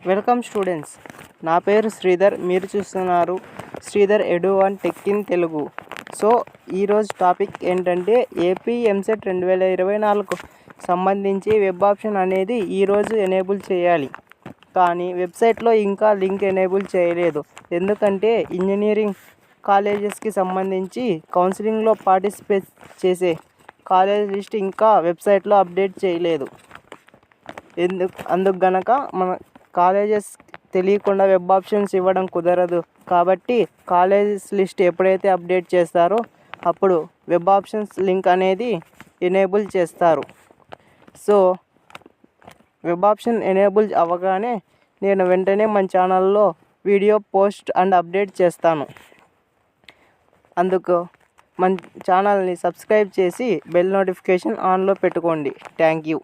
Welcome students. నా పేరు శ్రీధర్. మీరు చూస్తున్నారు Sridhar edu and tech in Telugu. So ఈరోజు టాపిక్ ఏంటంటే ఏపీ ఎంసెట్ 2024 సంబంధించి వెబ్ ఆప్షన్ అనేది ఈరోజు ఎనేబుల్ చేయాలి. కానీ వెబ్సైట్లో ఇంకా లింక్ ఎనేబుల్ చేయలేదు. ఎందుకంటే ఇంజనీరింగ్ కాలేజెస్కి సంబంధించి కౌన్సిలింగ్లో పార్టిసిపేట్ చేసే కాలేజ్ లిస్ట్ ఇంకా వెబ్సైట్లో అప్డేట్ చేయలేదు. అందుకు గనక మన కాలేజెస్ తెలియకుండా వెబ్ ఆప్షన్స్ ఇవ్వడం కుదరదు. కాబట్టి కాలేజెస్ లిస్ట్ ఎప్పుడైతే అప్డేట్ చేస్తారో అప్పుడు వెబ్ ఆప్షన్స్ లింక్ అనేది ఎనేబుల్ చేస్తారు. సో వెబ్ ఆప్షన్ ఎనేబుల్ అవ్వగానే నేను వెంటనే మన ఛానల్లో వీడియో పోస్ట్ అండ్ అప్డేట్ చేస్తాను. అందుకు మన ఛానల్ని సబ్స్క్రైబ్ చేసి బెల్ నోటిఫికేషన్ ఆన్లో పెట్టుకోండి. Thank you.